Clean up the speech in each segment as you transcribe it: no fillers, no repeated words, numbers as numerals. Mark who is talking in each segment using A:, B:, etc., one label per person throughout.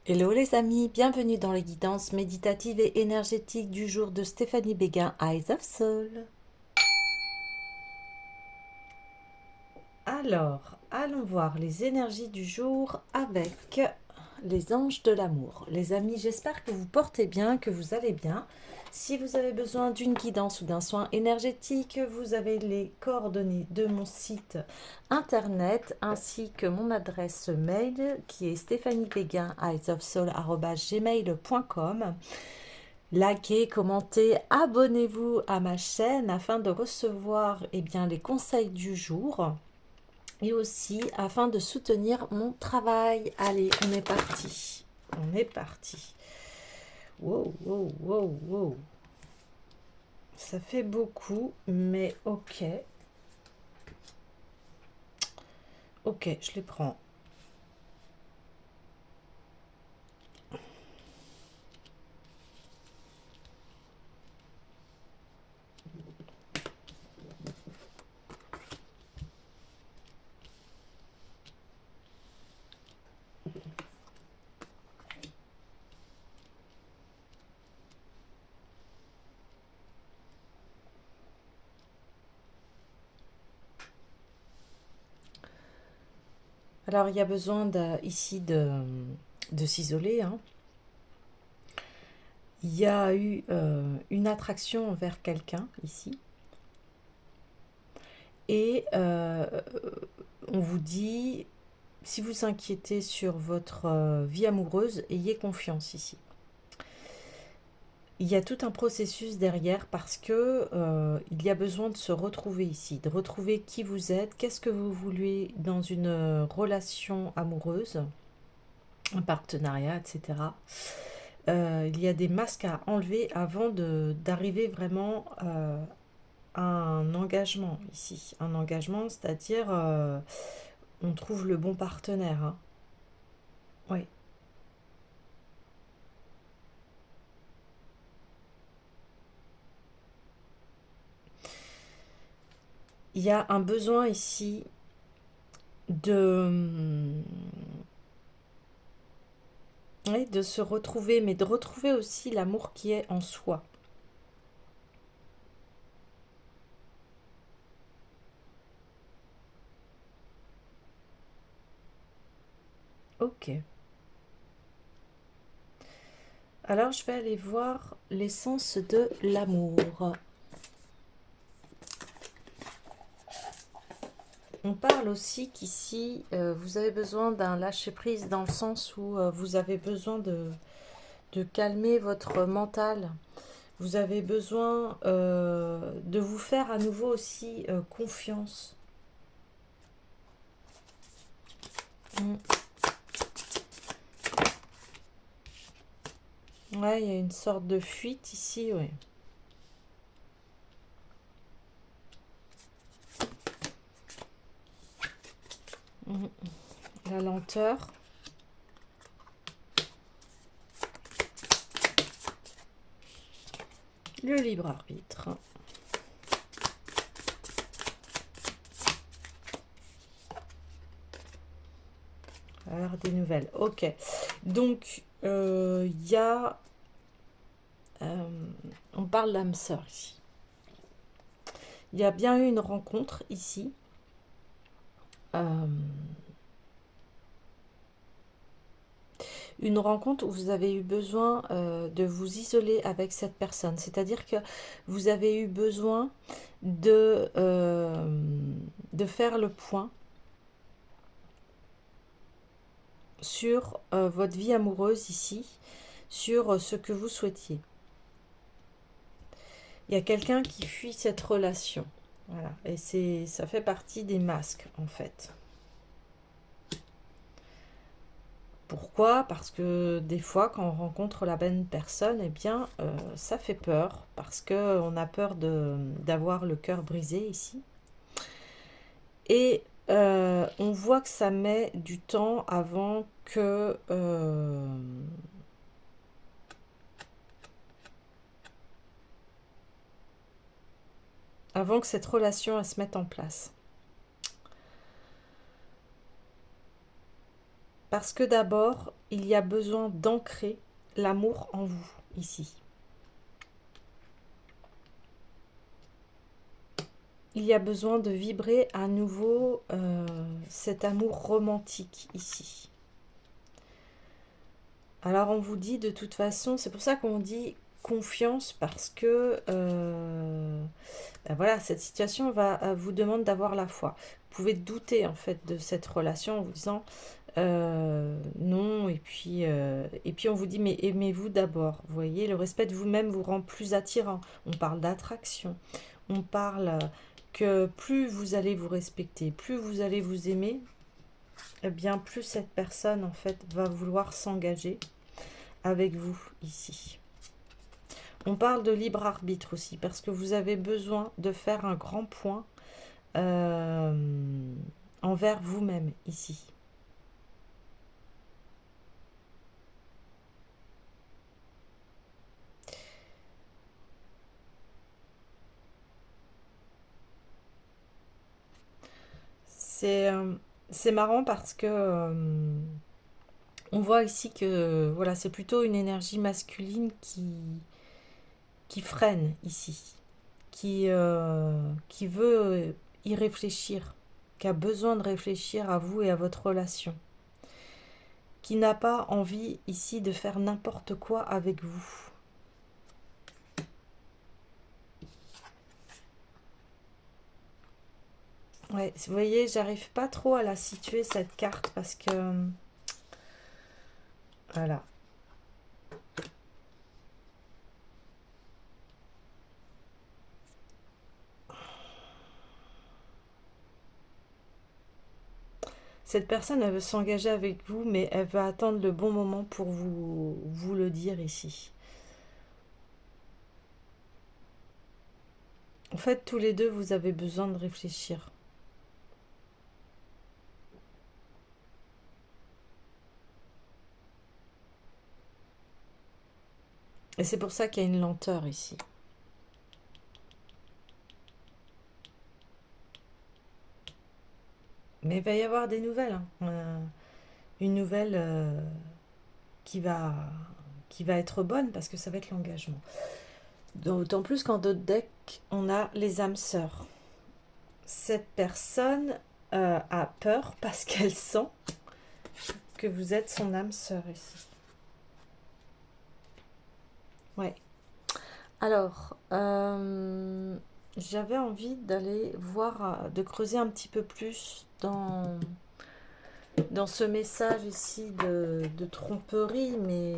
A: Hello les amis, bienvenue dans les guidances méditatives et énergétiques du jour de Stéphanie Béguin, Eyes of Soul. Alors, allons voir les énergies du jour avec les anges de l'amour. Les amis, j'espère que vous portez bien, que vous allez bien. Si vous avez besoin d'une guidance ou d'un soin énergétique, vous avez les coordonnées de mon site internet ainsi que mon adresse mail qui est stephaniebéguin@gmail.com. Likez, commentez, abonnez-vous à ma chaîne afin de recevoir les conseils du jour et aussi afin de soutenir mon travail. Allez, on est parti. On est parti. Wow, wow, wow, wow. Ça fait beaucoup, mais ok. Ok, je les prends. Alors, il y a besoin ici de s'isoler, hein. Il y a eu une attraction envers quelqu'un ici. Et on vous dit, si vous inquiétez sur votre vie amoureuse, ayez confiance ici. Il y a tout un processus derrière parce que il y a besoin de se retrouver ici, de retrouver qui vous êtes, qu'est-ce que vous voulez dans une relation amoureuse, un partenariat, etc. Il y a des masques à enlever avant d'arriver vraiment à un engagement ici. Un engagement, c'est-à-dire on trouve le bon partenaire, hein. Oui. Il y a un besoin ici de, oui, de se retrouver, mais de retrouver aussi l'amour qui est en soi. Ok. Alors, je vais aller voir l'essence de l'amour. On parle aussi qu'ici, vous avez besoin d'un lâcher-prise dans le sens où vous avez besoin de calmer votre mental. Vous avez besoin de vous faire à nouveau aussi confiance. Mm. Ouais, il y a une sorte de fuite ici, oui. Mm. La lenteur. Le libre arbitre. Alors, des nouvelles. Ok. Donc, il y a... on parle d'âme sœur ici. Il y a bien eu une rencontre ici. Une rencontre où vous avez eu besoin de vous isoler avec cette personne. C'est-à-dire que vous avez eu besoin de faire le point sur votre vie amoureuse ici, sur ce que vous souhaitiez. Il y a quelqu'un qui fuit cette relation. Voilà. Et ça fait partie des masques, en fait. Pourquoi? Parce que des fois, quand on rencontre la bonne personne, eh bien, ça fait peur. Parce qu'on a peur d'avoir le cœur brisé ici. Et on voit que ça met du temps avant que cette relation elle se mette en place. Parce que d'abord, il y a besoin d'ancrer l'amour en vous, ici. Il y a besoin de vibrer à nouveau cet amour romantique, ici. Alors on vous dit de toute façon, c'est pour ça qu'on dit confiance, parce que ben voilà, cette situation vous demande d'avoir la foi. Vous pouvez douter en fait de cette relation en vous disant non, et puis on vous dit mais aimez-vous d'abord. Vous voyez, le respect de vous-même vous rend plus attirant. On parle d'attraction, on parle que plus vous allez vous respecter, plus vous allez vous aimer, eh bien plus cette personne en fait va vouloir s'engager avec vous ici. On parle de libre arbitre aussi, parce que vous avez besoin de faire un grand point envers vous-même ici. C'est marrant parce que on voit ici que voilà, c'est plutôt une énergie masculine qui freine ici, qui veut y réfléchir, qui a besoin de réfléchir à vous et à votre relation, qui n'a pas envie ici de faire n'importe quoi avec vous. Ouais, vous voyez, j'arrive pas trop à la situer cette carte parce que voilà. Cette personne, elle veut s'engager avec vous, mais elle va attendre le bon moment pour vous le dire ici. En fait, tous les deux, vous avez besoin de réfléchir. Et c'est pour ça qu'il y a une lenteur ici. Mais il va y avoir des nouvelles. Une nouvelle qui va, qui va être bonne parce que ça va être l'engagement. D'autant plus qu'en d'autres decks, on a les âmes sœurs. Cette personne a peur parce qu'elle sent que vous êtes son âme sœur ici. Ouais. Alors, j'avais envie d'aller voir, de creuser un petit peu plus dans ce message ici de tromperie, mais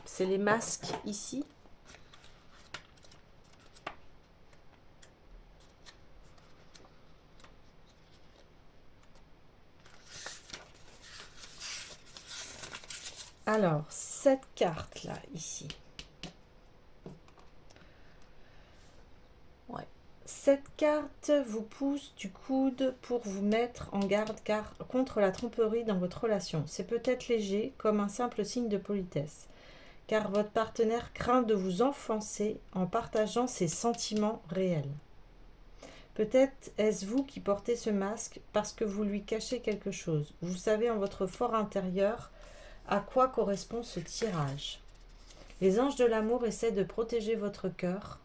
A: c'est les masques ici. Alors, cette carte-là, ici. Ouais. Cette carte vous pousse du coude pour vous mettre en garde contre la tromperie dans votre relation. C'est peut-être léger, comme un simple signe de politesse, car votre partenaire craint de vous offenser en partageant ses sentiments réels. Peut-être est-ce vous qui portez ce masque parce que vous lui cachez quelque chose. Vous savez en votre fort intérieur à quoi correspond ce tirage. Les anges de l'amour essaient de protéger votre cœur.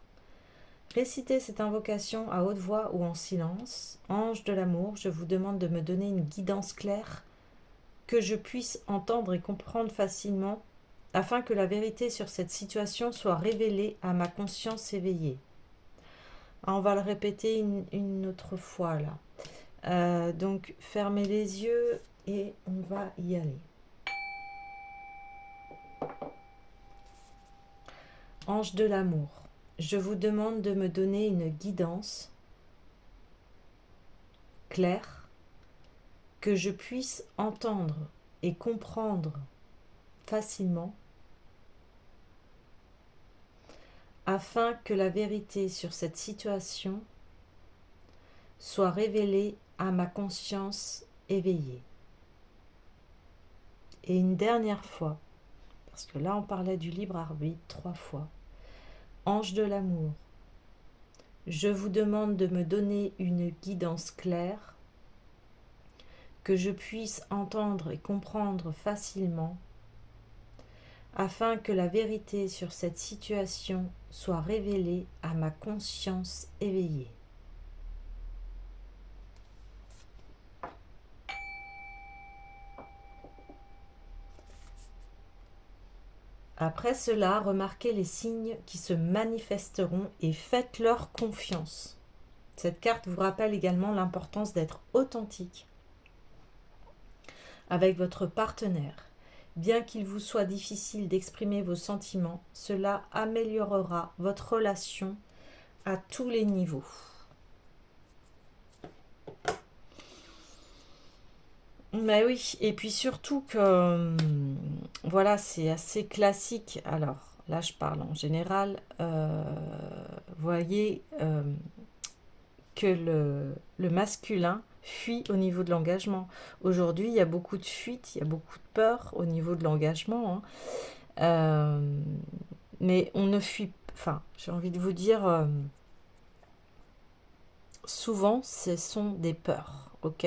A: Récitez cette invocation à haute voix ou en silence. Ange de l'amour, je vous demande de me donner une guidance claire que je puisse entendre et comprendre facilement afin que la vérité sur cette situation soit révélée à ma conscience éveillée. On va le répéter une autre fois là. Donc fermez les yeux et on va y aller. Ange de l'amour, je vous demande de me donner une guidance claire que je puisse entendre et comprendre facilement afin que la vérité sur cette situation soit révélée à ma conscience éveillée. Et une dernière fois, parce que là on parlait du libre arbitre 3 fois. Ange de l'amour, je vous demande de me donner une guidance claire que je puisse entendre et comprendre facilement, afin que la vérité sur cette situation soit révélée à ma conscience éveillée. Après cela, remarquez les signes qui se manifesteront et faites-leur confiance. Cette carte vous rappelle également l'importance d'être authentique avec votre partenaire. Bien qu'il vous soit difficile d'exprimer vos sentiments, cela améliorera votre relation à tous les niveaux. Mais oui, et puis surtout que, voilà, c'est assez classique. Alors, là, je parle en général. Voyez que le masculin fuit au niveau de l'engagement. Aujourd'hui, il y a beaucoup de fuite, il y a beaucoup de peur au niveau de l'engagement. Mais on ne fuit... Enfin, j'ai envie de vous dire... souvent, ce sont des peurs, ok?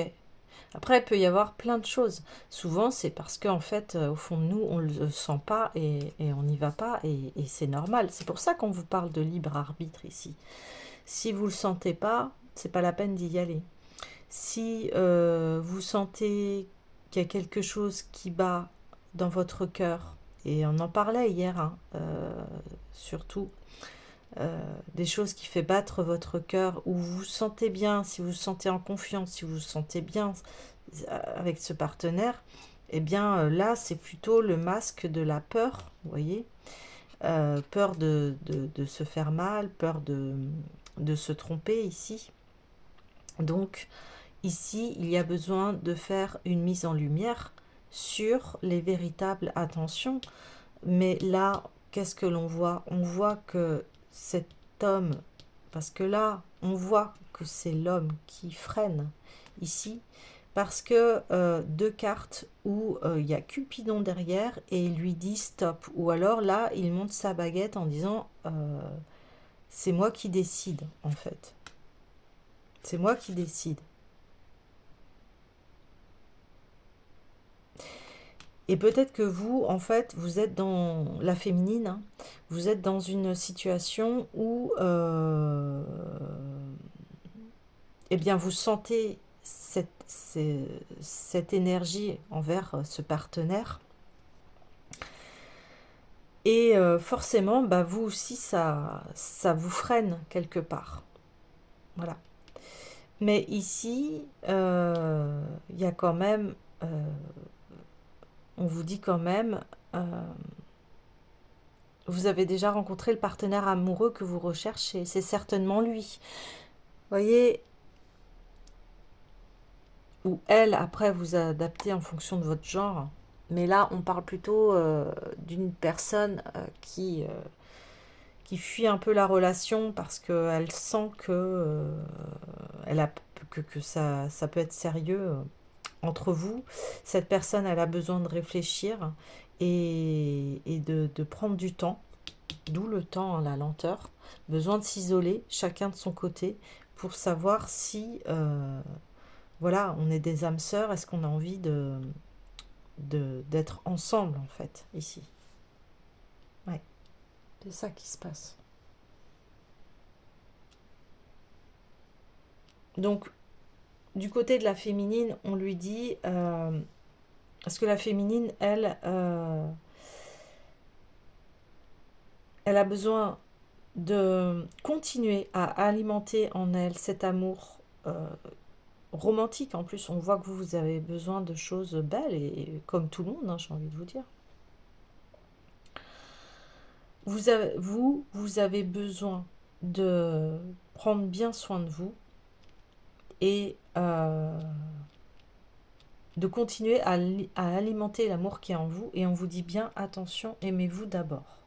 A: Après, il peut y avoir plein de choses. Souvent, c'est parce qu'en fait, au fond de nous, on ne le sent pas et on n'y va pas et c'est normal. C'est pour ça qu'on vous parle de libre arbitre ici. Si vous ne le sentez pas, c'est pas la peine d'y aller. Si vous sentez qu'il y a quelque chose qui bat dans votre cœur, et on en parlait hier, hein, surtout, des choses qui fait battre votre cœur, où vous vous sentez bien, si vous vous sentez en confiance, si vous vous sentez bien avec ce partenaire, eh bien là c'est plutôt le masque de la peur, vous voyez, peur de se faire mal, peur de se tromper ici. Donc ici il y a besoin de faire une mise en lumière sur les véritables intentions. Mais là, qu'est-ce que l'on voit? On voit que cet homme, parce que là, on voit que c'est l'homme qui freine ici, parce que deux cartes où il y a Cupidon derrière et il lui dit stop. Ou alors là, il monte sa baguette en disant c'est moi qui décide en fait. C'est moi qui décide. Et peut-être que vous, en fait, vous êtes dans la féminine, hein, vous êtes dans une situation où eh bien, vous sentez cette énergie envers ce partenaire. Et forcément, bah, vous aussi, ça vous freine quelque part. Voilà. Mais ici, il y a quand même... on vous dit quand même... vous avez déjà rencontré le partenaire amoureux que vous recherchez. C'est certainement lui. Vous voyez, ou elle, après, vous adaptez en fonction de votre genre. Mais là, on parle plutôt d'une personne qui fuit un peu la relation parce qu'elle sent que, que ça peut être sérieux entre vous. Cette personne, elle a besoin de réfléchir et de prendre du temps, d'où le temps, hein, la lenteur. Besoin de s'isoler, chacun de son côté, pour savoir si, voilà, on est des âmes sœurs, est-ce qu'on a envie d'être ensemble, en fait, ici. Ouais, c'est ça qui se passe. Donc, du côté de la féminine, on lui dit... parce que la féminine, elle, elle a besoin de continuer à alimenter en elle cet amour romantique. En plus, on voit que vous avez besoin de choses belles, et comme tout le monde, hein, j'ai envie de vous dire. Vous avez besoin de prendre bien soin de vous et de continuer à alimenter l'amour qui est en vous. Et on vous dit bien, attention, aimez-vous d'abord.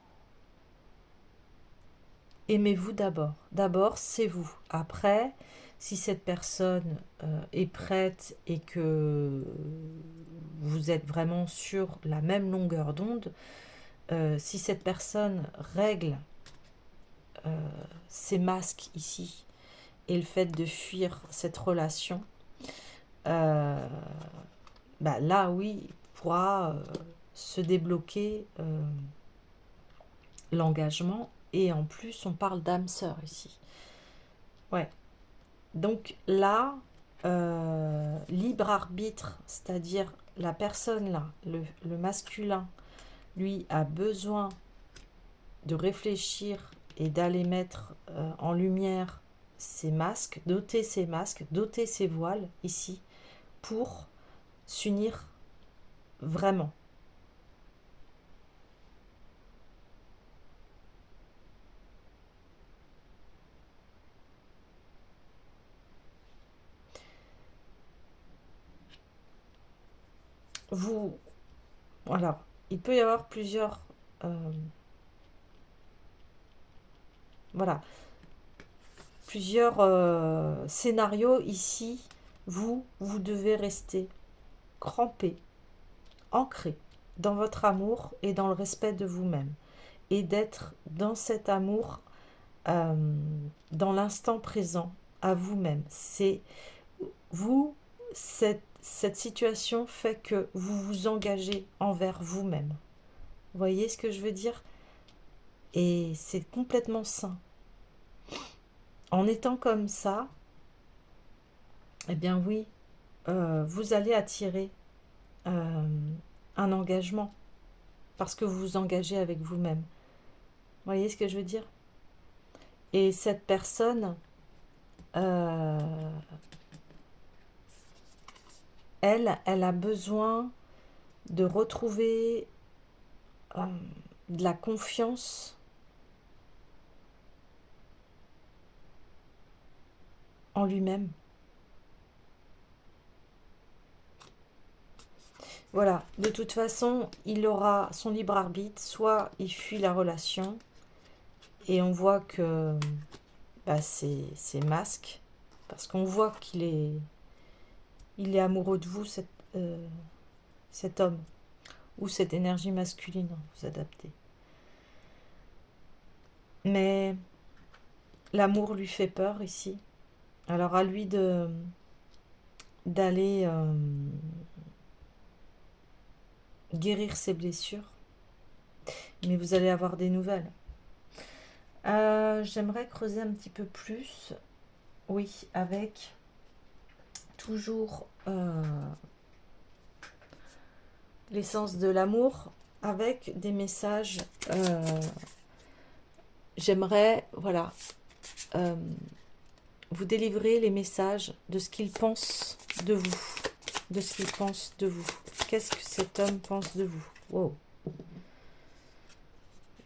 A: Aimez-vous d'abord. D'abord, c'est vous. Après, si cette personne est prête et que vous êtes vraiment sur la même longueur d'onde, si cette personne règle ses masques ici et le fait de fuir cette relation, bah là, oui, il pourra se débloquer l'engagement. Et en plus, on parle d'âme sœur ici. Ouais. Donc là, libre arbitre, c'est-à-dire la personne là, le masculin, lui a besoin de réfléchir et d'aller mettre en lumière ses masques, doter ses voiles ici pour s'unir vraiment. Vous, alors, il peut y avoir plusieurs, voilà, plusieurs scénarios ici. Vous devez rester crampé, ancré dans votre amour et dans le respect de vous-même. Et d'être dans cet amour, euh, dans l'instant présent, à vous-même. C'est vous, cette situation fait que vous vous engagez envers vous-même. Vous voyez ce que je veux dire? Et c'est complètement sain. En étant comme ça, eh bien oui, vous allez attirer euh, un engagement parce que vous vous engagez avec vous-même. Vous voyez ce que je veux dire? Et cette personne, euh, elle a besoin de retrouver euh, de la confiance en lui-même. Voilà, de toute façon, il aura son libre arbitre, soit il fuit la relation, et on voit que bah, c'est masque, parce qu'on voit il est amoureux de vous, cet homme, ou cette énergie masculine, vous adaptez. Mais l'amour lui fait peur ici, alors à lui d'aller guérir ses blessures, mais vous allez avoir des nouvelles. J'aimerais creuser un petit peu plus, oui, avec toujours l'essence de l'amour, avec des messages. J'aimerais, voilà, euh, vous délivrer les messages de ce qu'il pense de vous, de ce qu'il pense de vous. Qu'est-ce que cet homme pense de vous? Wow.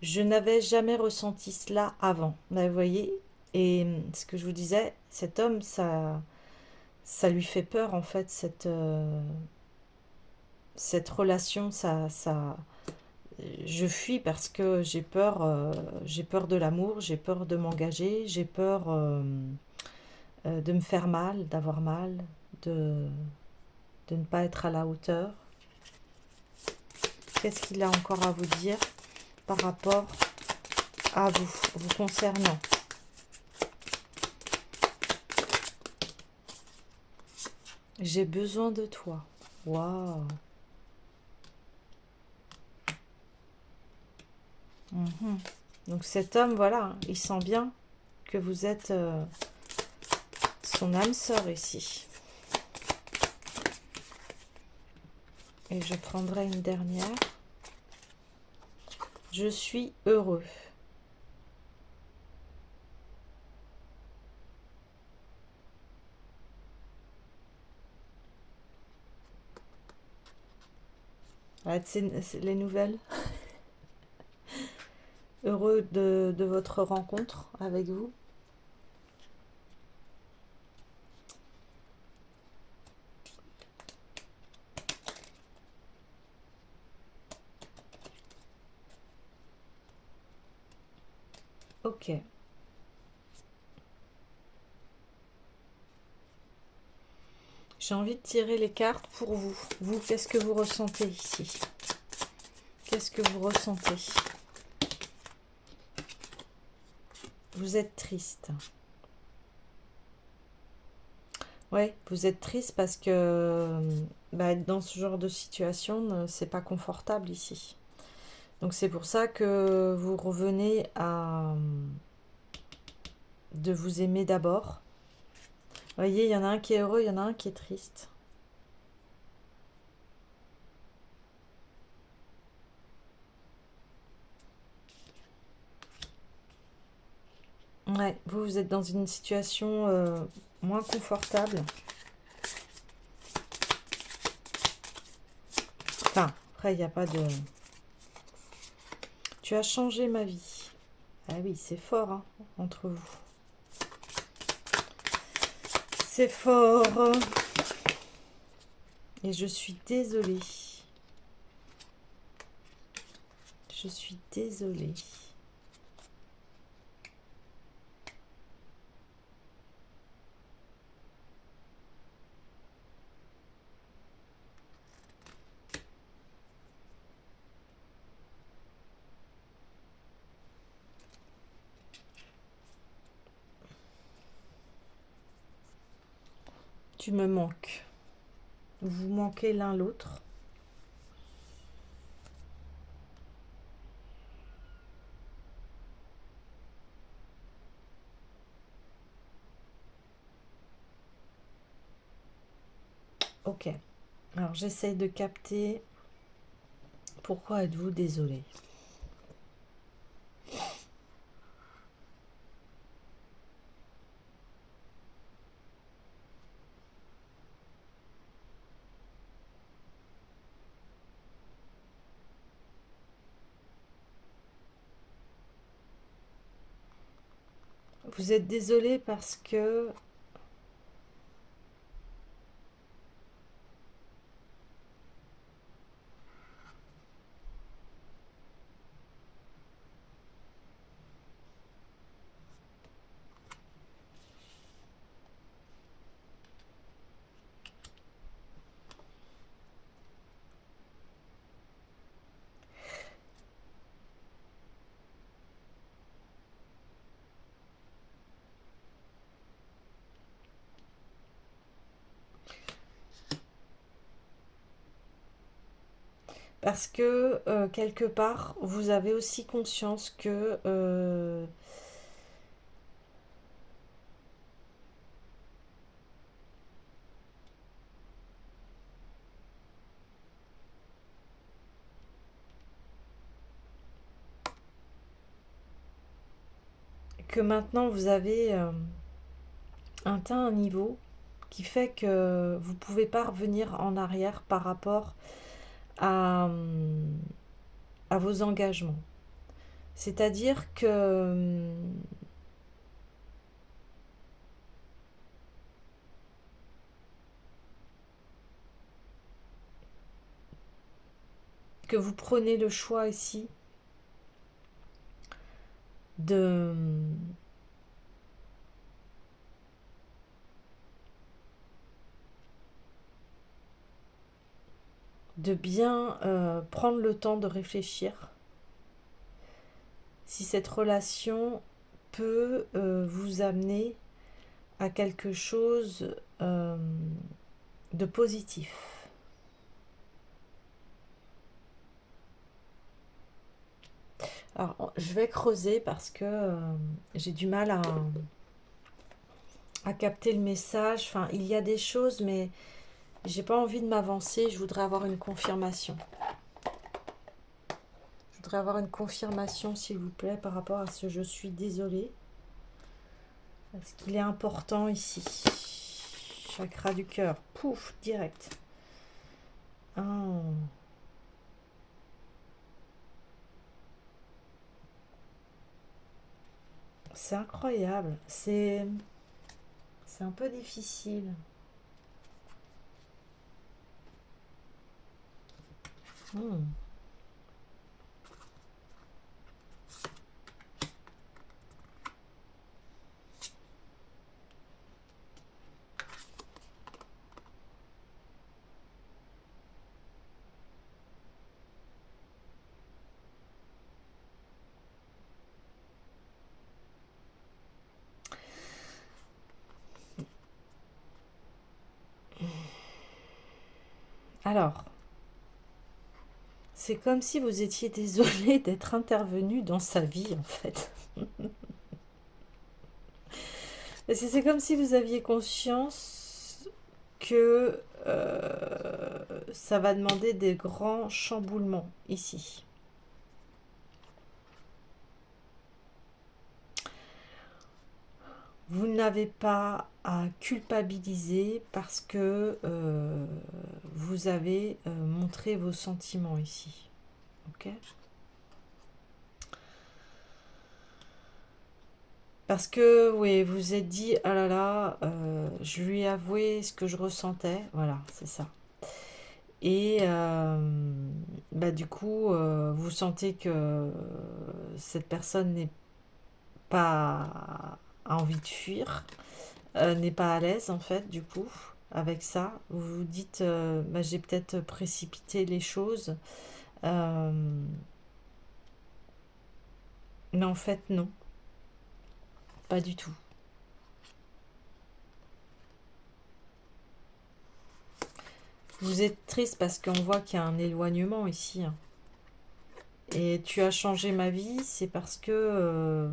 A: Je n'avais jamais ressenti cela avant, vous voyez. Et ce que je vous disais, cet homme, ça lui fait peur en fait, cette relation, je fuis parce que j'ai peur de l'amour, j'ai peur de m'engager, j'ai peur de me faire mal, d'avoir mal, de, de ne pas être à la hauteur. Qu'est-ce qu'il a encore à vous dire par rapport à vous, vous concernant? J'ai besoin de toi. Waouh. Mhm. Donc cet homme, voilà, il sent bien que vous êtes son âme sœur ici. Et je prendrai une dernière. Je suis heureux. Ah, c'est les nouvelles. Heureux de votre rencontre avec vous. Ok. J'ai envie de tirer les cartes pour vous. Vous, qu'est-ce que vous ressentez ici? Qu'est-ce que vous ressentez? Vous êtes triste. Ouais, vous êtes triste parce que bah, être dans ce genre de situation, c'est pas confortable ici. Donc c'est pour ça que vous revenez à de vous aimer d'abord. Vous voyez, il y en a un qui est heureux, il y en a un qui est triste. Ouais, vous êtes dans une situation moins confortable. Enfin, après, il n'y a pas de... Tu as changé ma vie. Ah oui, c'est fort, hein, entre vous. C'est fort. Et je suis désolée. Je suis désolée. Tu me manques. Vous manquez l'un l'autre. Ok. Alors j'essaye de capter pourquoi êtes-vous désolé. Vous êtes désolé parce que quelque part vous avez aussi conscience que maintenant vous avez atteint un niveau qui fait que vous pouvez pas revenir en arrière par rapport à, à vos engagements. C'est-à-dire que vous prenez le choix ici de, de bien prendre le temps de réfléchir si cette relation peut vous amener à quelque chose de positif. Alors, je vais creuser parce que j'ai du mal à capter le message. Enfin, il y a des choses, mais j'ai pas envie de m'avancer. Je voudrais avoir une confirmation. Je voudrais avoir une confirmation, s'il vous plaît, par rapport à ce je suis désolée. Parce qu'il est important ici. Chakra du cœur. Pouf, direct. Ah. C'est incroyable. C'est un peu difficile. Hmm. Alors, c'est comme si vous étiez désolé d'être intervenu dans sa vie, en fait. Parce que c'est comme si vous aviez conscience que ça va demander des grands chamboulements ici. Vous n'avez pas à culpabiliser parce que vous avez montré vos sentiments ici. Ok ? Parce que, oui, vous vous êtes dit, ah là là, je lui ai avoué ce que je ressentais. Voilà, c'est ça. Et bah, du coup, vous sentez que cette personne n'est pas a envie de fuir, n'est pas à l'aise en fait, du coup, avec ça. Vous vous dites, bah, j'ai peut-être précipité les choses. Euh, mais en fait, non, pas du tout. Vous êtes triste parce qu'on voit qu'il y a un éloignement ici, hein. Et tu as changé ma vie, c'est parce que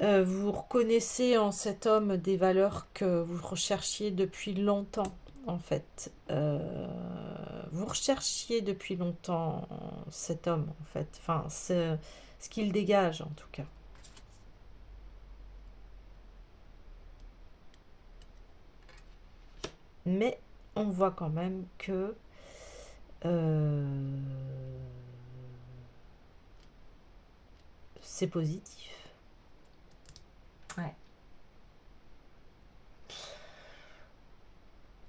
A: vous reconnaissez en cet homme des valeurs que vous recherchiez depuis longtemps, en fait. Vous recherchiez depuis longtemps cet homme, en fait. Enfin, c'est ce qu'il dégage, en tout cas. Mais on voit quand même que euh, c'est positif. Ouais.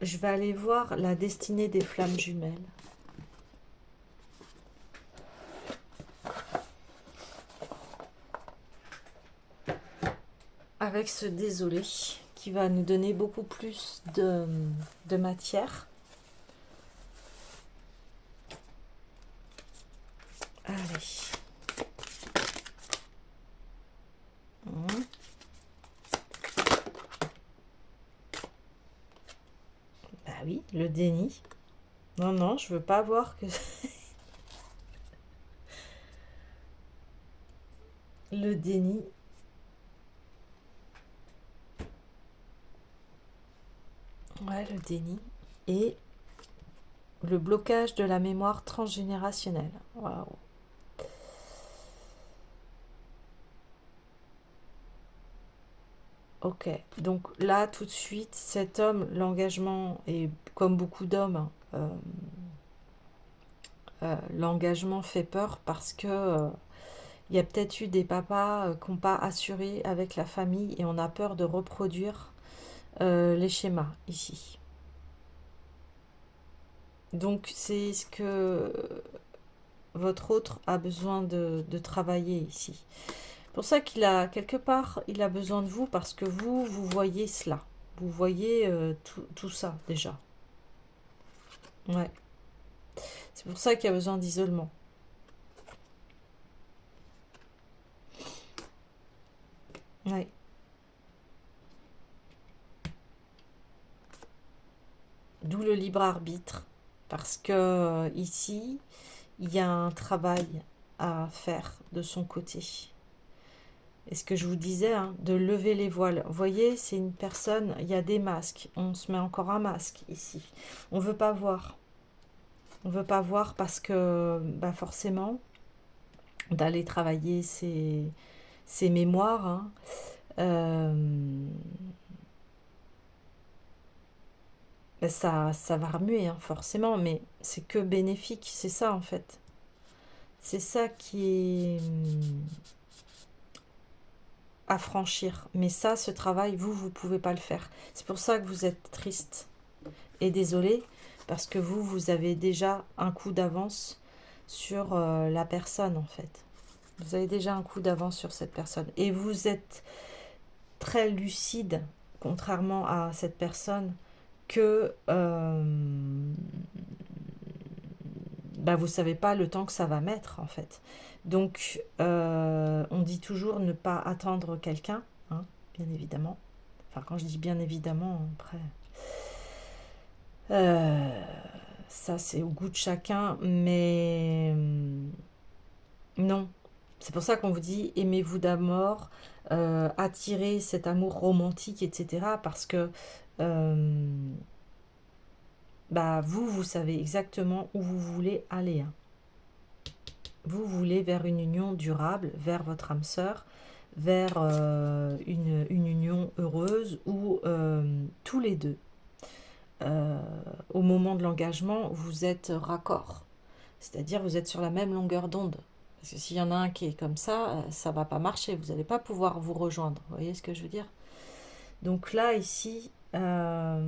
A: Je vais aller voir la destinée des flammes jumelles. Avec ce désolé qui va nous donner beaucoup plus de matière. Allez. Hum. Bah oui, le déni. Non, non, je veux pas voir que le déni. Ouais, le déni. Et le blocage de la mémoire transgénérationnelle. Waouh. Ok. Donc là, tout de suite, cet homme, l'engagement, et comme beaucoup d'hommes, hein, l'engagement fait peur parce que il y a peut-être eu des papas qui n'ont pas assuré avec la famille et on a peur de reproduire les schémas ici. Donc c'est ce que votre autre a besoin de travailler ici. Pour ça qu'il a, quelque part, il a besoin de vous parce que vous voyez cela. Vous voyez tout ça déjà. Ouais. C'est pour ça qu'il y a besoin d'isolement. Ouais. D'où le libre arbitre. Parce que ici, il y a un travail à faire de son côté. Et ce que je vous disais, hein, de lever les voiles. Vous voyez, c'est une personne, il y a des masques. On se met encore un masque ici. On ne veut pas voir. On ne veut pas voir parce que bah forcément, d'aller travailler ses mémoires, hein, euh, bah ça va remuer, hein, forcément, mais c'est que bénéfique. C'est ça en fait. C'est ça qui est à franchir. Mais ça, ce travail, vous ne pouvez pas le faire. C'est pour ça que vous êtes triste et désolé, parce que vous avez déjà un coup d'avance sur la personne, en fait. Vous avez déjà un coup d'avance sur cette personne. Et vous êtes très lucide, contrairement à cette personne, que bah, vous ne savez pas le temps que ça va mettre, en fait. Donc, on dit toujours ne pas attendre quelqu'un, hein, bien évidemment. Enfin, quand je dis bien évidemment, après, Euh, Ça, c'est au goût de chacun, mais non. C'est pour ça qu'on vous dit aimez-vous d'abord, attirez cet amour romantique, etc. Parce que euh, bah, vous savez exactement où vous voulez aller, hein. Vous voulez vers une union durable, vers votre âme sœur, vers une union heureuse où tous les deux, euh, au moment de l'engagement, vous êtes raccord. C'est-à-dire vous êtes sur la même longueur d'onde. Parce que s'il y en a un qui est comme ça va pas marcher. Vous n'allez pas pouvoir vous rejoindre. Vous voyez ce que je veux dire? Donc là, ici, bah,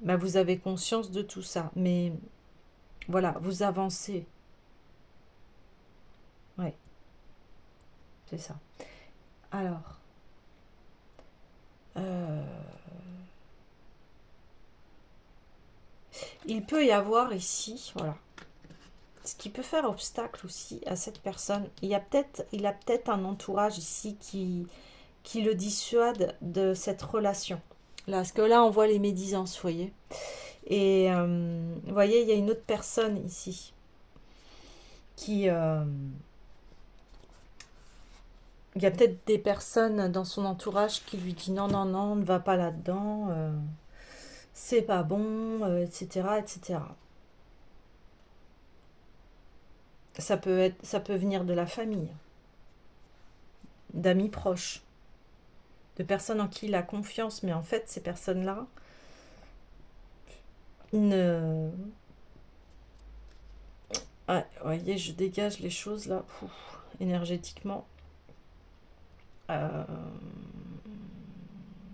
A: vous avez conscience de tout ça. Mais voilà, vous avancez. Ouais, c'est ça. Alors, euh, il peut y avoir ici, voilà, ce qui peut faire obstacle aussi à cette personne. Il a peut-être un entourage ici qui le dissuade de cette relation. Là, parce que là, on voit les médisances, vous voyez. Et vous voyez, il y a une autre personne ici qui... il y a peut-être des personnes dans son entourage qui lui disent non, non, non, ne va pas là-dedans, c'est pas bon, etc., etc. Ça peut venir de la famille, d'amis proches, de personnes en qui il a confiance, mais en fait, ces personnes-là ne... Ouais, vous voyez, je dégage les choses là, énergétiquement. Euh,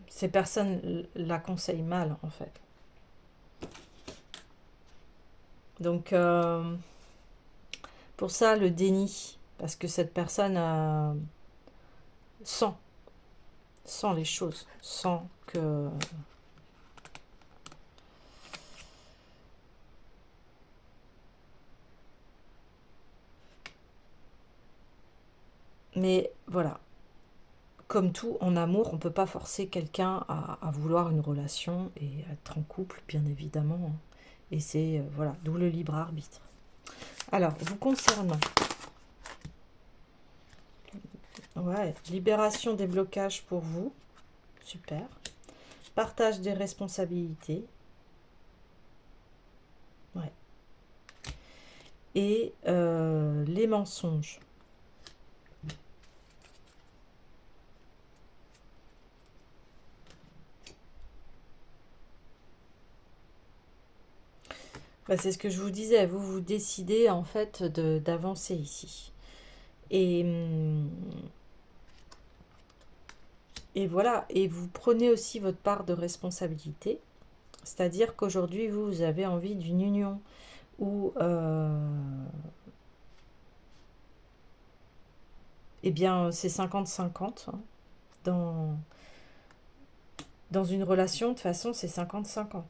A: Ces personnes la conseillent mal, en fait. Donc, pour ça, le déni, parce que cette personne sent, sent les choses, sent que... Mais voilà, comme tout, en amour, on ne peut pas forcer quelqu'un à vouloir une relation et à être en couple, bien évidemment, hein. Et c'est, voilà, d'où le libre arbitre. Alors, vous concernant, ouais, libération des blocages pour vous, super. Partage des responsabilités, ouais. Et les mensonges. Bah, c'est ce que je vous disais, vous décidez en fait d'avancer ici. Et, et voilà, et vous prenez aussi votre part de responsabilité, c'est-à-dire qu'aujourd'hui, vous avez envie d'une union où, eh bien, c'est 50-50, hein. Dans une relation, de toute façon, c'est 50-50, hein.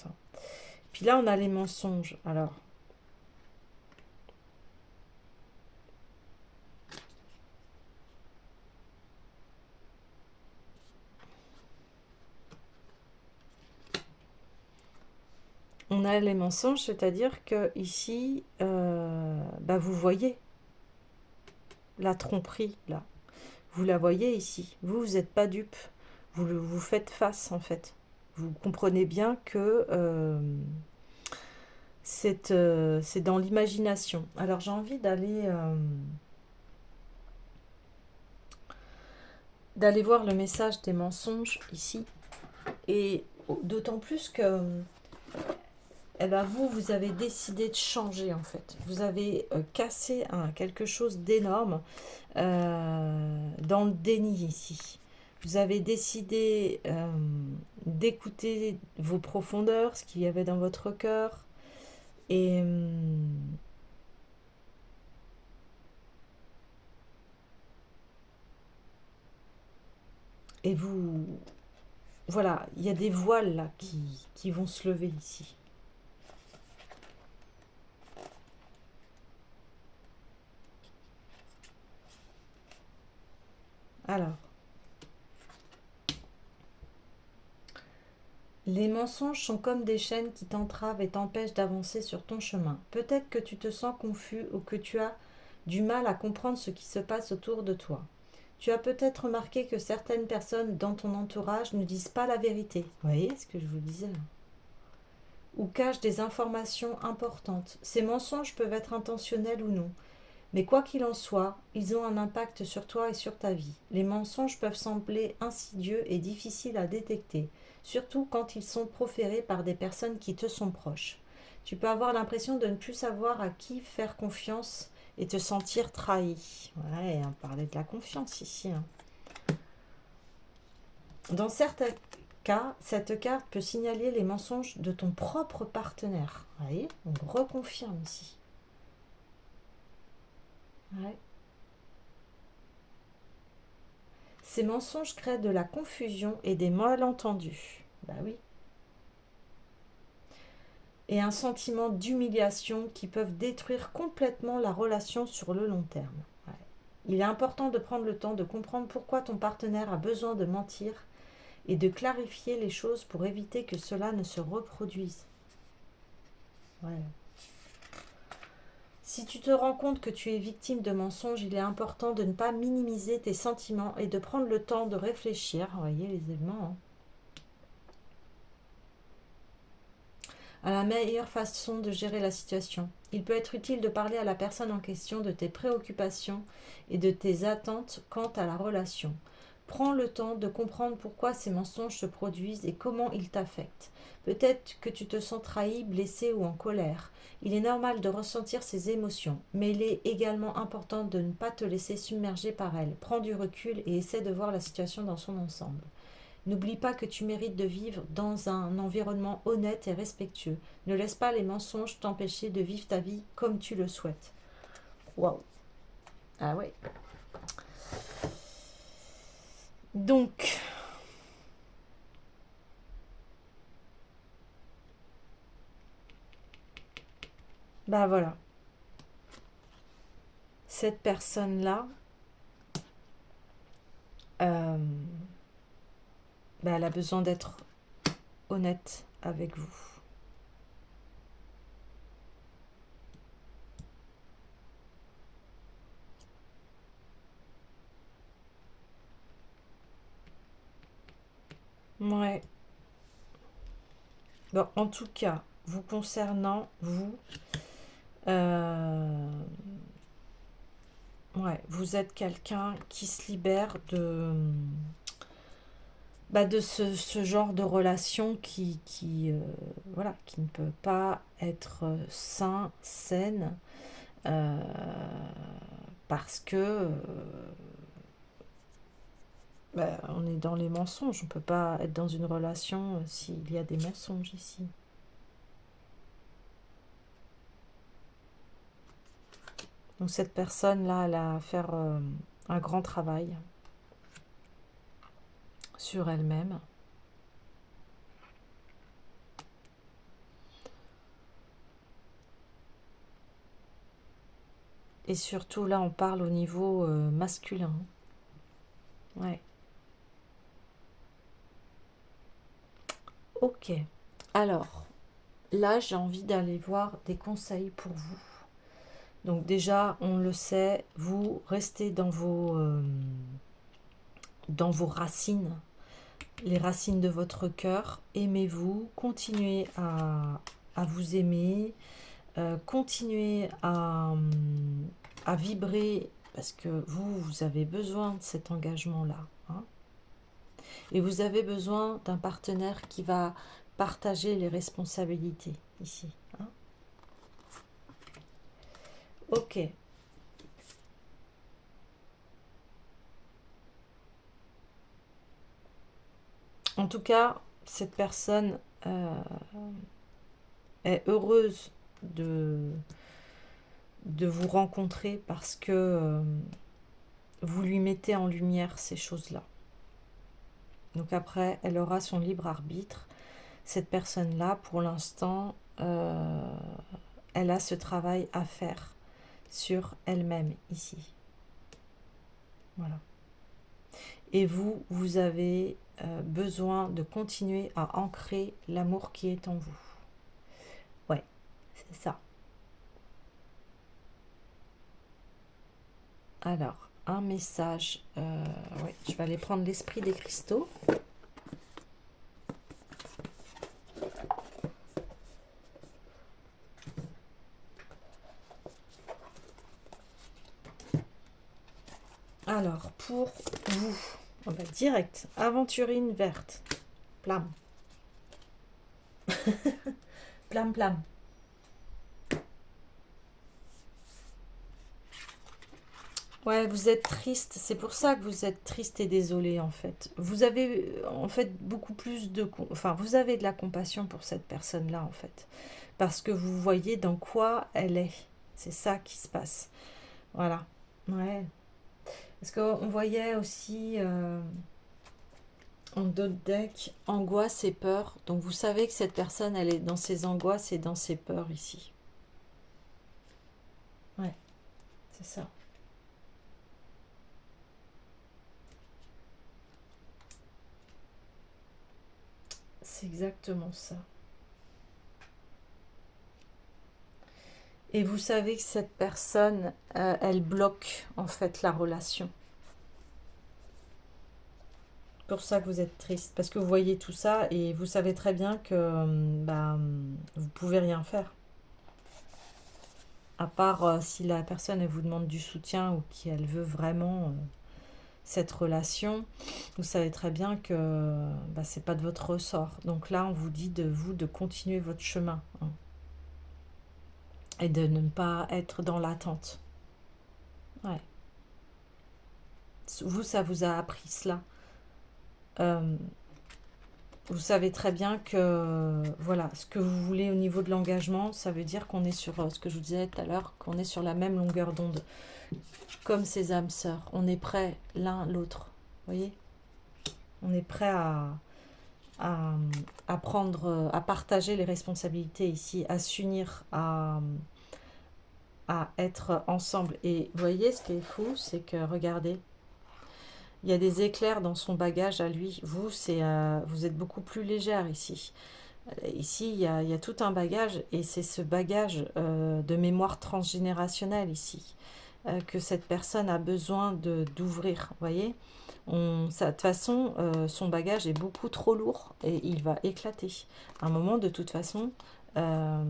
A: Puis là, on a les mensonges. Alors, on a les mensonges, c'est-à-dire que ici, bah, vous voyez la tromperie, là. Vous la voyez ici. Vous n'êtes pas dupe. Vous faites face, en fait. Vous comprenez bien que c'est dans l'imagination. Alors, j'ai envie d'aller voir le message des mensonges ici. Et d'autant plus que eh ben vous avez décidé de changer, en fait. Vous avez cassé quelque chose d'énorme dans le déni ici. Vous avez décidé d'écouter vos profondeurs, ce qu'il y avait dans votre cœur. Et, et vous... Voilà, il y a des voiles là qui vont se lever ici. Alors, Les mensonges sont comme des chaînes qui t'entravent et t'empêchent d'avancer sur ton chemin. Peut-être que tu te sens confus ou que tu as du mal à comprendre ce qui se passe autour de toi. Tu as peut-être remarqué que certaines personnes dans ton entourage ne disent pas la vérité. Vous voyez ce que je vous disais là, ou cachent des informations importantes. Ces mensonges peuvent être intentionnels ou non. Mais quoi qu'il en soit, ils ont un impact sur toi et sur ta vie. Les mensonges peuvent sembler insidieux et difficiles à détecter, surtout quand ils sont proférés par des personnes qui te sont proches. Tu peux avoir l'impression de ne plus savoir à qui faire confiance et te sentir trahi. Ouais, on parlait de la confiance ici, hein. Dans certains cas, cette carte peut signaler les mensonges de ton propre partenaire. Vous voyez, on reconfirme ici. Ouais. Ces mensonges créent de la confusion et des malentendus. Bah oui. Et un sentiment d'humiliation qui peuvent détruire complètement la relation sur le long terme. Ouais. Il est important de prendre le temps de comprendre pourquoi ton partenaire a besoin de mentir et de clarifier les choses pour éviter que cela ne se reproduise. Ouais. Si tu te rends compte que tu es victime de mensonges, il est important de ne pas minimiser tes sentiments et de prendre le temps de réfléchir. Vous voyez les éléments, hein, à la meilleure façon de gérer la situation. Il peut être utile de parler à la personne en question de tes préoccupations et de tes attentes quant à la relation. Prends le temps de comprendre pourquoi ces mensonges se produisent et comment ils t'affectent. Peut-être que tu te sens trahi, blessé ou en colère. Il est normal de ressentir ces émotions, mais il est également important de ne pas te laisser submerger par elles. Prends du recul et essaie de voir la situation dans son ensemble. N'oublie pas que tu mérites de vivre dans un environnement honnête et respectueux. Ne laisse pas les mensonges t'empêcher de vivre ta vie comme tu le souhaites. Waouh. Ah ouais. Donc, bah voilà. Cette personne-là, euh, bah elle a besoin d'être honnête avec vous. Ouais. Bon, en tout cas, vous concernant, vous, euh, ouais, vous êtes quelqu'un qui se libère de ce genre de relation voilà, qui ne peut pas être sain, saine, euh, parce que bah, on est dans les mensonges. On ne peut pas être dans une relation s'il y a des mensonges ici. Donc cette personne-là, elle a à faire un grand travail sur elle-même. Et surtout, là, on parle au niveau masculin. Ouais. Ok. Alors, là, j'ai envie d'aller voir des conseils pour vous. Donc déjà, on le sait, vous restez dans vos racines, les racines de votre cœur. Aimez-vous, continuez à vous aimer, continuez à vibrer, parce que vous avez besoin de cet engagement-là, hein. Et vous avez besoin d'un partenaire qui va partager les responsabilités ici, hein. Ok. En tout cas, cette personne est heureuse de vous rencontrer parce que vous lui mettez en lumière ces choses-là. Donc après, elle aura son libre arbitre. Cette personne-là, pour l'instant, elle a ce travail à faire sur elle-même ici. Voilà. Et vous, vous avez besoin de continuer à ancrer l'amour qui est en vous. Ouais, c'est ça. Alors, un message. Ouais, je vais aller prendre l'esprit des cristaux. Alors, pour vous, on va direct. Aventurine verte. Plam. Plam, plam. Ouais, vous êtes triste. C'est pour ça que vous êtes triste et désolé, en fait. Vous avez, en fait, beaucoup plus de... Enfin, vous avez de la compassion pour cette personne-là, en fait. Parce que vous voyez dans quoi elle est. C'est ça qui se passe. Voilà. Ouais. Parce qu'on voyait aussi... en d'autres decks, angoisse et peur. Donc vous savez que cette personne, elle est dans ses angoisses et dans ses peurs ici. Ouais, c'est ça. C'est exactement ça. Et vous savez que cette personne, elle bloque en fait la relation. Pour ça que vous êtes triste. Parce que vous voyez tout ça et vous savez très bien que vous pouvez rien faire. À part si la personne elle vous demande du soutien ou qu'elle veut vraiment cette relation, vous savez très bien que c'est pas de votre ressort. Donc là, on vous dit de vous de continuer votre chemin, hein, et de ne pas être dans l'attente. Ouais. Vous, ça vous a appris cela. Euh, vous savez très bien que voilà, ce que vous voulez au niveau de l'engagement, ça veut dire qu'on est sur ce que je vous disais tout à l'heure, qu'on est sur la même longueur d'onde, comme ces âmes sœurs. On est prêts l'un l'autre. Vous voyez, on est prêt à, à prendre, à partager les responsabilités ici, à s'unir, à être ensemble. Et vous voyez, ce qui est fou, c'est que, regardez, il y a des éclairs dans son bagage à lui. Vous, vous êtes beaucoup plus légère ici. Ici, il y a tout un bagage, et c'est ce bagage de mémoire transgénérationnelle ici, que cette personne a besoin d'ouvrir, vous voyez. De toute façon, son bagage est beaucoup trop lourd et il va éclater. À un moment, de toute façon, euh,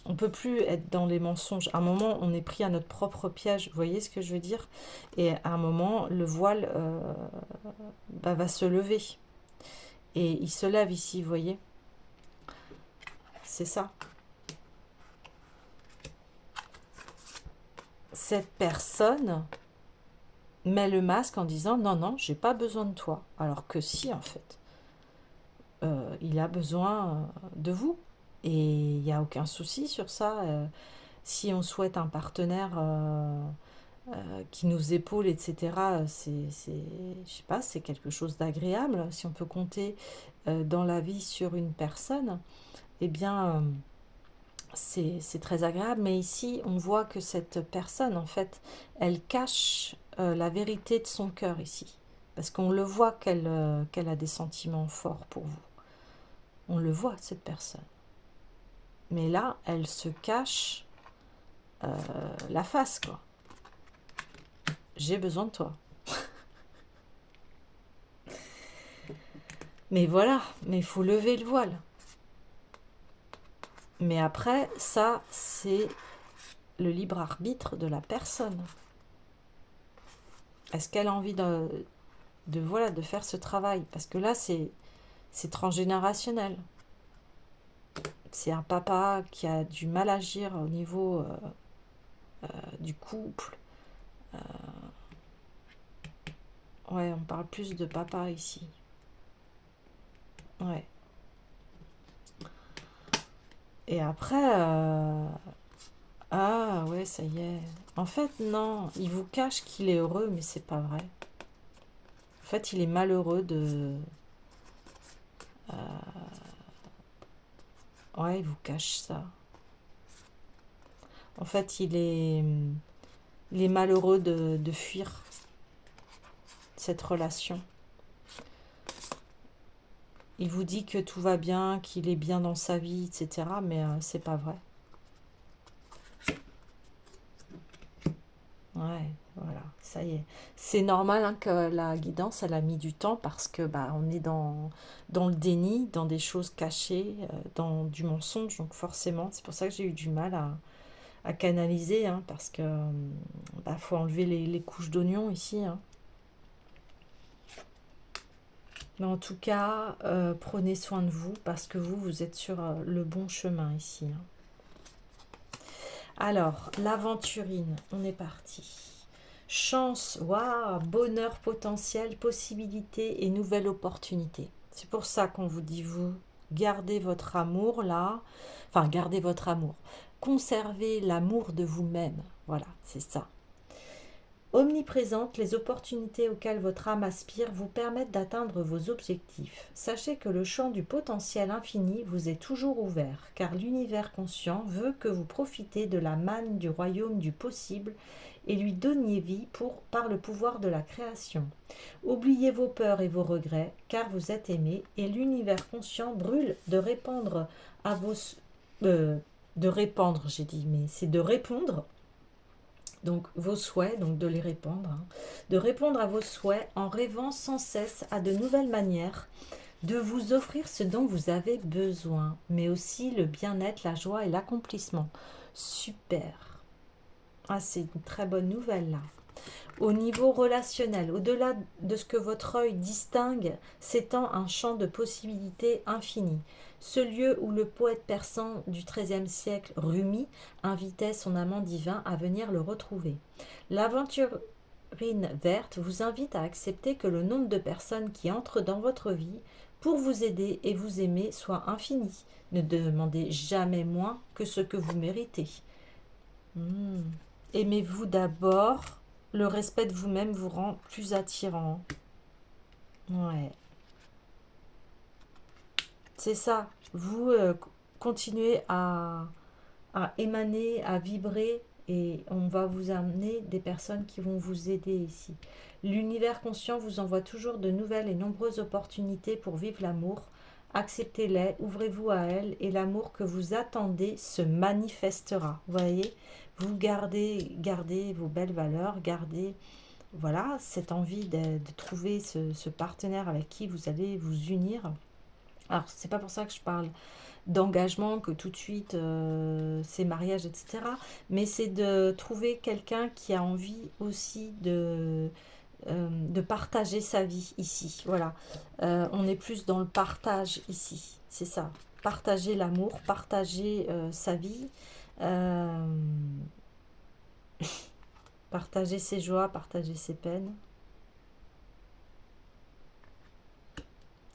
A: on ne peut plus être dans les mensonges. À un moment, on est pris à notre propre piège. Vous voyez ce que je veux dire? Et à un moment, le voile va se lever. Et il se lève ici, vous voyez? C'est ça. Cette personne met le masque en disant non, non, j'ai pas besoin de toi. Alors que si, en fait, il a besoin de vous. Et il n'y a aucun souci sur ça. Si on souhaite un partenaire qui nous épaule, etc., je sais pas, c'est quelque chose d'agréable. Si on peut compter dans la vie sur une personne, eh bien, c'est très agréable. Mais ici, on voit que cette personne, en fait, elle cache la vérité de son cœur ici. Parce qu'on le voit qu'elle a des sentiments forts pour vous. On le voit, cette personne. Mais là, elle se cache la face, quoi. J'ai besoin de toi. Mais voilà, mais il faut lever le voile. Mais après, ça, c'est le libre arbitre de la personne. Est-ce qu'elle a envie voilà, de faire ce travail? Parce que là, c'est transgénérationnel. C'est un papa qui a du mal à agir au niveau du couple. Ouais, on parle plus de papa ici. Ouais. Et après, ah ouais, ça y est. En fait, non, il vous cache qu'il est heureux, mais c'est pas vrai. En fait, il est malheureux de... Ouais, il vous cache ça. En fait, il est malheureux de fuir cette relation. Il vous dit que tout va bien, qu'il est bien dans sa vie, etc. Mais c'est pas vrai. Ouais, voilà, ça y est. C'est normal hein, que la guidance, elle a mis du temps parce que bah, on est dans le déni, dans des choses cachées, dans du mensonge. Donc forcément, c'est pour ça que j'ai eu du mal à canaliser, hein, parce que bah, faut enlever les couches d'oignon ici. Hein. Mais en tout cas, prenez soin de vous parce que vous êtes sur le bon chemin ici. Hein. Alors, l'aventurine, on est parti. Chance, waouh, bonheur potentiel, possibilité et nouvelle opportunité. C'est pour ça qu'on vous dit, vous, gardez votre amour là. Enfin, gardez votre amour. Conservez l'amour de vous-même. Voilà, c'est ça. Omniprésente, les opportunités auxquelles votre âme aspire vous permettent d'atteindre vos objectifs. Sachez que le champ du potentiel infini vous est toujours ouvert, car l'univers conscient veut que vous profitez de la manne du royaume du possible et lui donniez vie par le pouvoir de la création. Oubliez vos peurs et vos regrets, car vous êtes aimé, et l'univers conscient brûle de répandre à vos... de répandre, j'ai dit, mais c'est de répondre donc vos souhaits, donc de les répondre, hein, de répondre à vos souhaits en rêvant sans cesse à de nouvelles manières, de vous offrir ce dont vous avez besoin, mais aussi le bien-être, la joie et l'accomplissement. Super. Ah, c'est une très bonne nouvelle là. Au niveau relationnel, au-delà de ce que votre œil distingue, s'étend un champ de possibilités infinies. Ce lieu où le poète persan du XIIIe siècle, Rumi, invitait son amant divin à venir le retrouver. L'aventurine verte vous invite à accepter que le nombre de personnes qui entrent dans votre vie pour vous aider et vous aimer soit infini. Ne demandez jamais moins que ce que vous méritez. Aimez-vous d'abord. Le respect de vous-même vous rend plus attirant. Ouais. C'est ça. Vous continuez à émaner, à vibrer et on va vous amener des personnes qui vont vous aider ici. L'univers conscient vous envoie toujours de nouvelles et nombreuses opportunités pour vivre l'amour. Acceptez-les, ouvrez-vous à elles et l'amour que vous attendez se manifestera. Vous voyez, vous gardez vos belles valeurs, gardez voilà, cette envie de trouver ce partenaire avec qui vous allez vous unir. Alors, c'est pas pour ça que je parle d'engagement, que tout de suite c'est mariage, etc. Mais c'est de trouver quelqu'un qui a envie aussi de partager sa vie ici. Voilà, on est plus dans le partage ici, c'est ça. Partager l'amour, partager sa vie. euh, Partager ses joies, partager ses peines.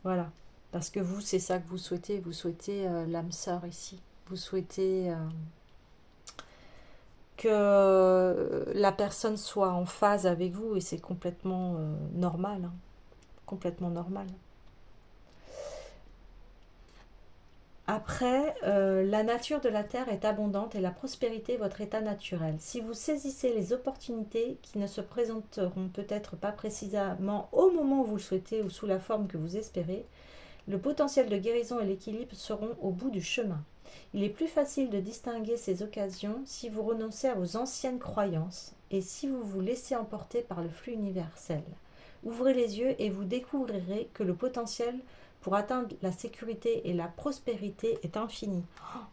A: Voilà. Parce que vous, c'est ça que vous souhaitez. Vous souhaitez l'âme sœur ici. Vous souhaitez que la personne soit en phase avec vous et c'est complètement normal. Hein. Complètement normal. Après, la nature de la terre est abondante et la prospérité est votre état naturel. Si vous saisissez les opportunités qui ne se présenteront peut-être pas précisément au moment où vous le souhaitez ou sous la forme que vous espérez, le potentiel de guérison et l'équilibre seront au bout du chemin. Il est plus facile de distinguer ces occasions si vous renoncez à vos anciennes croyances et si vous vous laissez emporter par le flux universel. Ouvrez les yeux et vous découvrirez que le potentiel pour atteindre la sécurité et la prospérité est infini.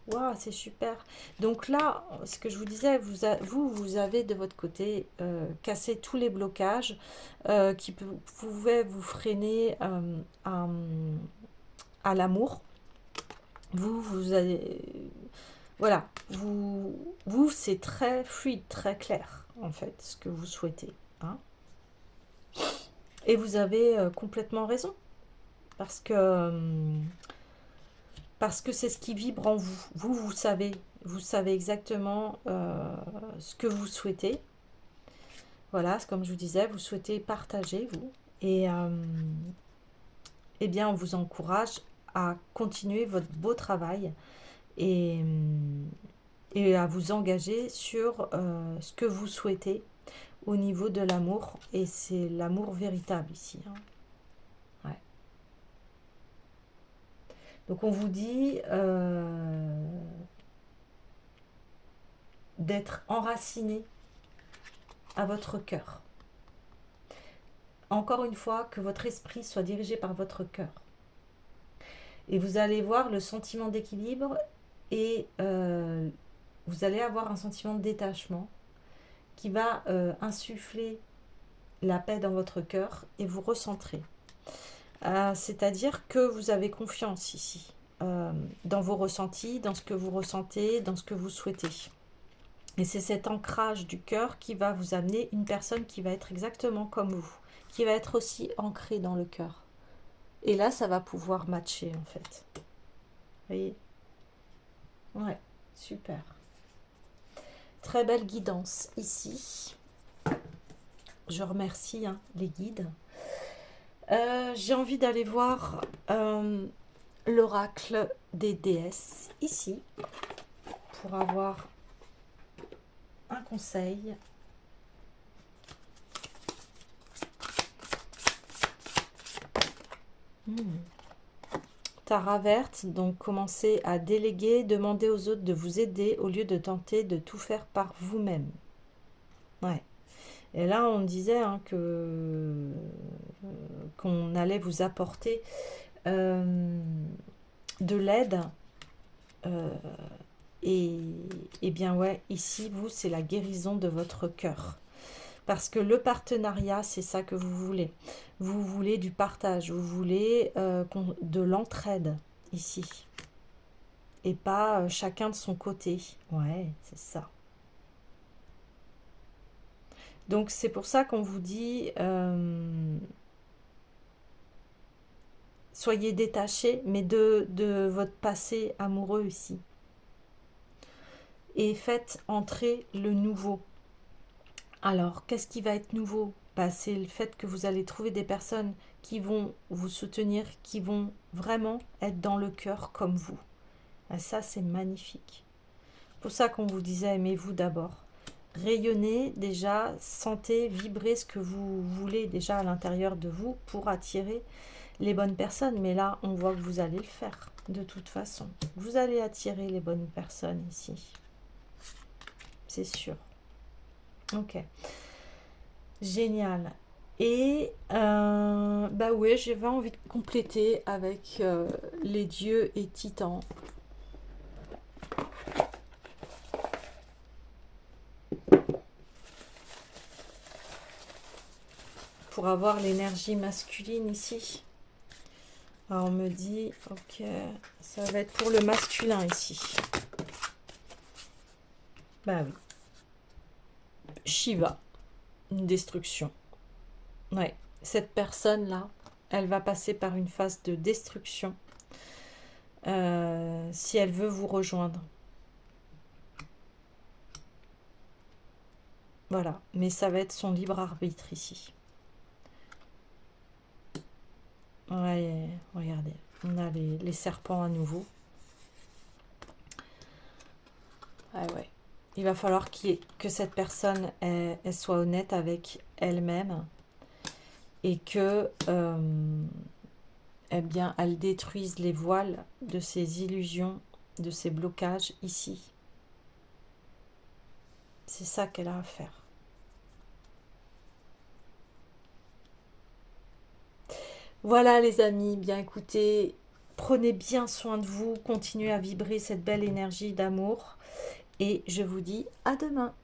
A: Waouh, c'est super. Donc là, ce que je vous disais, vous avez de votre côté cassé tous les blocages qui pouvaient vous freiner à l'amour. Vous avez, voilà, c'est très fluide, très clair, en fait, ce que vous souhaitez. Hein. Et vous avez complètement raison, parce que c'est ce qui vibre en vous. Vous savez exactement ce que vous souhaitez. Voilà, c'est comme je vous disais, vous souhaitez partager, vous. Et eh bien, on vous encourage à continuer votre beau travail et, à vous engager sur ce que vous souhaitez au niveau de l'amour. Et c'est l'amour véritable ici. Hein. Ouais. Donc on vous dit d'être enraciné à votre cœur. Encore une fois, que votre esprit soit dirigé par votre cœur. Et vous allez voir le sentiment d'équilibre et vous allez avoir un sentiment de détachement qui va insuffler la paix dans votre cœur et vous recentrer. C'est-à-dire que vous avez confiance ici, dans vos ressentis, dans ce que vous ressentez, dans ce que vous souhaitez. Et c'est cet ancrage du cœur qui va vous amener une personne qui va être exactement comme vous, qui va être aussi ancrée dans le cœur. Et là, ça va pouvoir matcher en fait. Vous voyez? Ouais, super. Très belle guidance ici. Je remercie les guides. J'ai envie d'aller voir l'oracle des déesses ici pour avoir un conseil. Tara verte, donc commencez à déléguer, demander aux autres de vous aider au lieu de tenter de tout faire par vous-même. Ouais. Et là, on disait qu'on allait vous apporter de l'aide. Et bien ouais, ici, vous, c'est la guérison de votre cœur. Parce que le partenariat, c'est ça que vous voulez. Vous voulez du partage, vous voulez de l'entraide ici. Et pas chacun de son côté. Ouais, c'est ça. Donc c'est pour ça qu'on vous dit, soyez détachés, mais de votre passé amoureux ici. Et faites entrer le nouveau. Alors, qu'est-ce qui va être nouveau? C'est le fait que vous allez trouver des personnes qui vont vous soutenir, qui vont vraiment être dans le cœur comme vous. Et ça, c'est magnifique. C'est pour ça qu'on vous disait, aimez-vous d'abord. Rayonnez déjà, sentez, vibrez ce que vous voulez déjà à l'intérieur de vous pour attirer les bonnes personnes. Mais là, on voit que vous allez le faire de toute façon. Vous allez attirer les bonnes personnes ici. C'est sûr. Ok. Génial. Et bah ouais, j'avais envie de compléter avec les dieux et titans. Pour avoir l'énergie masculine ici. Alors on me dit, ok, ça va être pour le masculin ici. Bah oui. Shiva, une destruction. Ouais, cette personne-là, elle va passer par une phase de destruction si elle veut vous rejoindre. Voilà, mais ça va être son libre arbitre ici. Ouais, regardez, on a les serpents à nouveau. Ouais. Il va falloir que cette personne elle soit honnête avec elle-même et que eh bien, elle détruise les voiles de ses illusions, de ses blocages ici. C'est ça qu'elle a à faire. Voilà les amis, bien écoutez, prenez bien soin de vous, continuez à vibrer cette belle énergie d'amour et je vous dis à demain.